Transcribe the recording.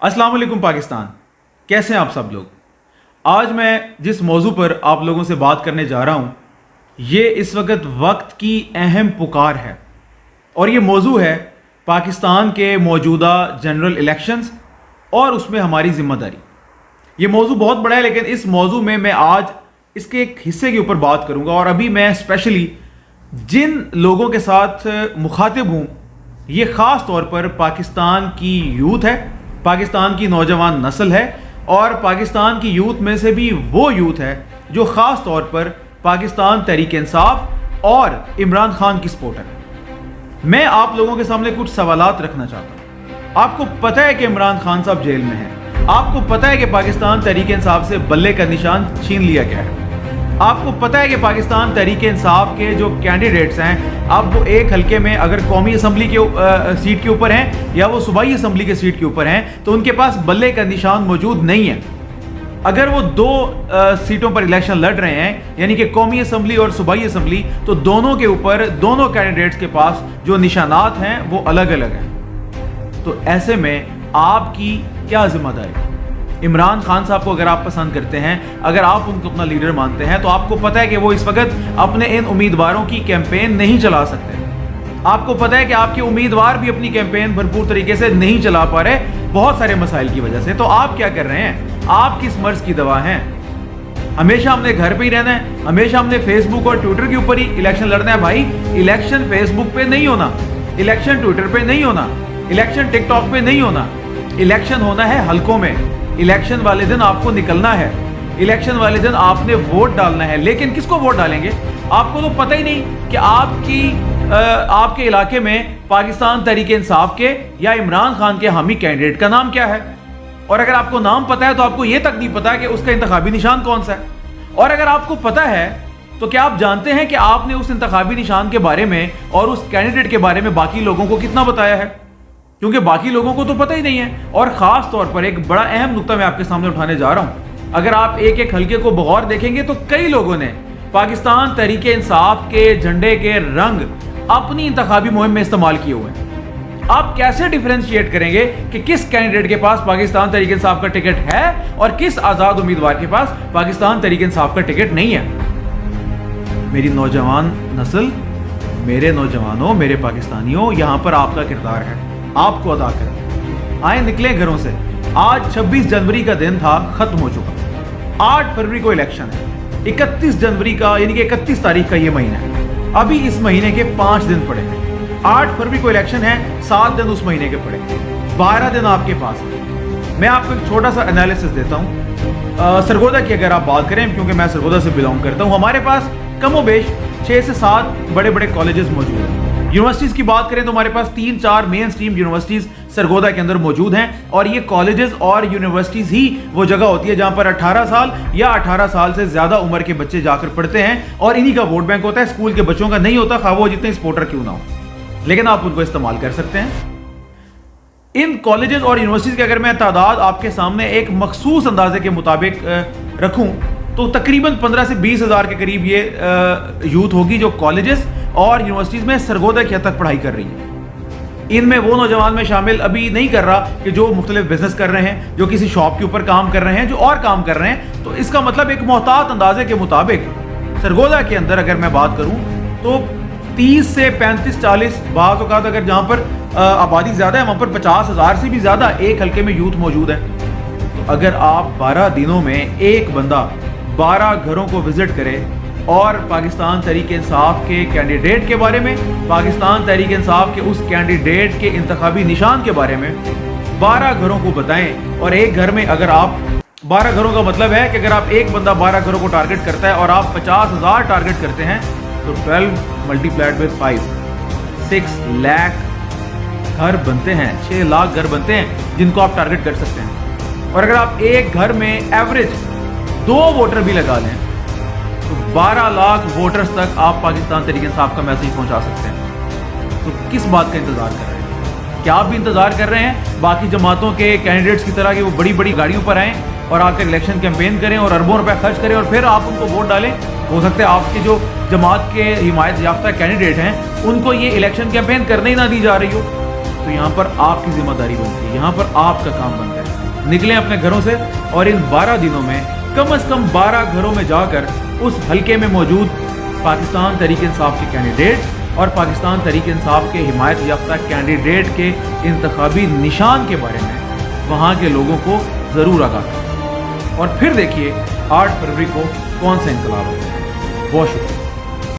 अस्सलाम वालेकुम पाकिस्तान, कैसे हैं आप सब लोग। आज मैं जिस मौजू पर आप लोगों से बात करने जा रहा हूँ ये इस वक्त की अहम पुकार है और ये मौजू है पाकिस्तान के मौजूदा जनरल इलेक्शंस और उसमें हमारी ज़िम्मेदारी। ये मौजू बहुत बड़ा है लेकिन इस मौजू में मैं आज इसके एक हिस्से के ऊपर बात करूँगा और अभी मैं स्पेशली जिन लोगों के साथ मुखातिब हूँ ये ख़ास तौर पर पाकिस्तान की यूथ है, पाकिस्तान की नौजवान नस्ल है और पाकिस्तान की यूथ में से भी वो यूथ है जो ख़ास तौर पर पाकिस्तान तहरीक इंसाफ और इमरान खान की सपोर्टर है। मैं आप लोगों के सामने कुछ सवालात रखना चाहता हूँ। आपको पता है कि इमरान खान साहब जेल में हैं, आपको पता है कि पाकिस्तान तहरीक इंसाफ से बल्ले का निशान छीन लिया गया है, आपको पता है कि पाकिस्तान तहरीक इंसाफ के जो कैंडिडेट्स हैं अब वो एक हलके में अगर कौमी असम्बली के सीट के ऊपर हैं या वो सूबाई असम्बली के सीट के ऊपर हैं तो उनके पास बल्ले का निशान मौजूद नहीं है। अगर वो दो सीटों पर इलेक्शन लड़ रहे हैं यानी कि कौमी असम्बली और सूबाई असम्बली, तो दोनों के ऊपर दोनों कैंडिडेट्स के पास जो निशानात हैं वो अलग अलग हैं। तो ऐसे में आपकी क्या जिम्मेदारी। इमरान खान साहब को अगर आप पसंद करते हैं, अगर आप उनको अपना लीडर मानते हैं तो आपको पता है कि वो इस वक्त अपने इन उम्मीदवारों की कैंपेन नहीं चला सकते। आपको पता है कि आपके उम्मीदवार भी अपनी कैंपेन भरपूर तरीके से नहीं चला पा रहे बहुत सारे मसाइल की वजह से। तो आप क्या कर रहे हैं? आप किस मर्ज की दवा हैं? हमेशा हमने घर पे ही रहना है, हमेशा हमने फेसबुक और ट्विटर के ऊपर ही इलेक्शन लड़ना है। भाई इलेक्शन फेसबुक पे नहीं होना, इलेक्शन ट्विटर पे नहीं होना, इलेक्शन टिकटॉक पे नहीं होना, इलेक्शन होना है हलकों में। इलेक्शन वाले दिन आपको निकलना है, इलेक्शन वाले दिन आपने वोट डालना है। लेकिन किसको वोट डालेंगे आपको तो पता ही नहीं कि आपके इलाके में पाकिस्तान तहरीक इंसाफ के या इमरान खान के हामी कैंडिडेट का नाम क्या है। और अगर आपको नाम पता है तो आपको यह तक नहीं पता कि उसका इंतखाबी निशान कौन सा है। और अगर आपको पता है तो क्या आप जानते हैं कि आपने उस इंतखाबी निशान के बारे में और उस कैंडिडेट के बारे में बाकी लोगों को कितना बताया है? क्योंकि बाकी लोगों को तो पता ही नहीं है। और ख़ास तौर पर एक बड़ा अहम नुक्ता मैं आपके सामने उठाने जा रहा हूँ। अगर आप एक एक हल्के को बगौर देखेंगे तो कई लोगों ने पाकिस्तान तहरीक इंसाफ के झंडे के रंग अपनी इंतखाबी मुहिम में इस्तेमाल किए हुए हैं। आप कैसे डिफरेंशिएट करेंगे कि किस कैंडिडेट के पास पाकिस्तान तहरीक इंसाफ का टिकट है और किस आज़ाद उम्मीदवार के पास पाकिस्तान तहरीक इंसाफ का टिकट नहीं है? मेरी नौजवान नस्ल, मेरे नौजवानों, मेरे पाकिस्तानियों, यहाँ पर आपका किरदार है, आपको अदा करें। आए निकले घरों से। आज 26 जनवरी का दिन था, खत्म हो चुका। 8 फरवरी को इलेक्शन है, 31 जनवरी का यानी कि 31 तारीख का ये महीना है। अभी इस महीने के 5 दिन पड़े हैं। 8 फरवरी को इलेक्शन है, 7 दिन उस महीने के पड़े, 12 दिन आपके पास है। मैं आपको एक छोटा सा एनालिसिस देता हूँ। सरगोदा की अगर आप बात करें, क्योंकि मैं सरगोदा से बिलोंग करता हूँ, हमारे पास कमोबेश 6 से 7 बड़े बड़े कॉलेजेस मौजूद हैं। यूनिवर्सिटीज़ की बात करें तो हमारे पास 3-4 मेन स्ट्रीम यूनिवर्सिटीज़ सरगोदा के अंदर मौजूद हैं और ये कॉलेजेस और यूनिवर्सिटीज़ ही वो जगह होती है जहाँ पर 18 साल या 18 साल से ज़्यादा उम्र के बच्चे जाकर पढ़ते हैं और इन्हीं का वोट बैंक होता है। स्कूल के बच्चों का नहीं होता, खा वो जितने सपोर्टर क्यों ना हो, लेकिन आप उनको इस्तेमाल कर सकते हैं। इन कॉलेजेस और यूनिवर्सिटीज़ की अगर मैं तादाद आपके सामने एक मखसूस अंदाजे के मुताबिक रखूँ तो तकरीबन 15 से 20 हज़ार के करीब ये यूथ होगी जो कॉलेजेस और यूनिवर्सिटीज़ में सरगोदा की हद तक पढ़ाई कर रही है। इनमें वो नौजवान में शामिल अभी नहीं कर रहा कि जो मुख्तलिफ बिजनेस कर रहे हैं, जो किसी शॉप के ऊपर काम कर रहे हैं, जो और काम कर रहे हैं। तो इसका मतलब एक मोहतात अंदाजे के मुताबिक सरगोदा के अंदर अगर मैं बात करूँ तो 30 से 35-40 बाज़ औक़ात अगर जहाँ पर आबादी ज़्यादा है वहाँ पर 50,000 से भी ज़्यादा एक हल्के में यूथ मौजूद है। तो अगर आप 12 दिनों में एक बंदा 12 घरों को विजिट करे और पाकिस्तान तहरीक इंसाफ के कैंडिडेट के बारे में, पाकिस्तान तहरीक इंसाफ के उस कैंडिडेट के इंतखाबी निशान के बारे में 12 घरों को बताएं, और एक घर में अगर आप 12 घरों का मतलब है कि अगर आप एक बंदा 12 घरों को टारगेट करता है और आप 50,000 टारगेट करते हैं तो 12 मल्टीप्लाइड बाय 5 6 लाख घर बनते हैं, 6 लाख घर बनते हैं जिनको आप टारगेट कर सकते हैं। और अगर आप एक घर में एवरेज 2 वोटर भी लगा लें तो 12 लाख वोटर्स तक आप पाकिस्तान तहरीक इंसाफ का मैसेज पहुंचा सकते हैं। तो किस बात का इंतजार कर रहे हैं? क्या आप भी इंतजार कर रहे हैं बाकी जमातों के कैंडिडेट्स की तरह कि वो बड़ी बड़ी गाड़ियों पर आएँ और आकर इलेक्शन कैंपेन करें और अरबों रुपए खर्च करें और फिर आप उनको वोट डालें? हो सकता है आपके जो जमात के हिमायत याफ्ता कैंडिडेट हैं उनको ये इलेक्शन कैंपेन करने ही ना दी जा रही हो। तो यहाँ पर आपकी जिम्मेदारी बनती है, यहाँ पर आपका काम बनता है। نکلیں اپنے گھروں سے اور ان 12 دنوں میں کم از کم 12 گھروں میں جا کر اس حلقے میں موجود پاکستان تحریک انصاف کے کینڈیڈیٹ اور پاکستان تحریک انصاف کے حمایت یافتہ کینڈیڈیٹ کے انتخابی نشان کے بارے میں وہاں کے لوگوں کو ضرور آگاہ کریں، اور پھر دیکھیے 8 فروری کو کون سا انقلاب ہوتا ہے۔ بہت شکریہ۔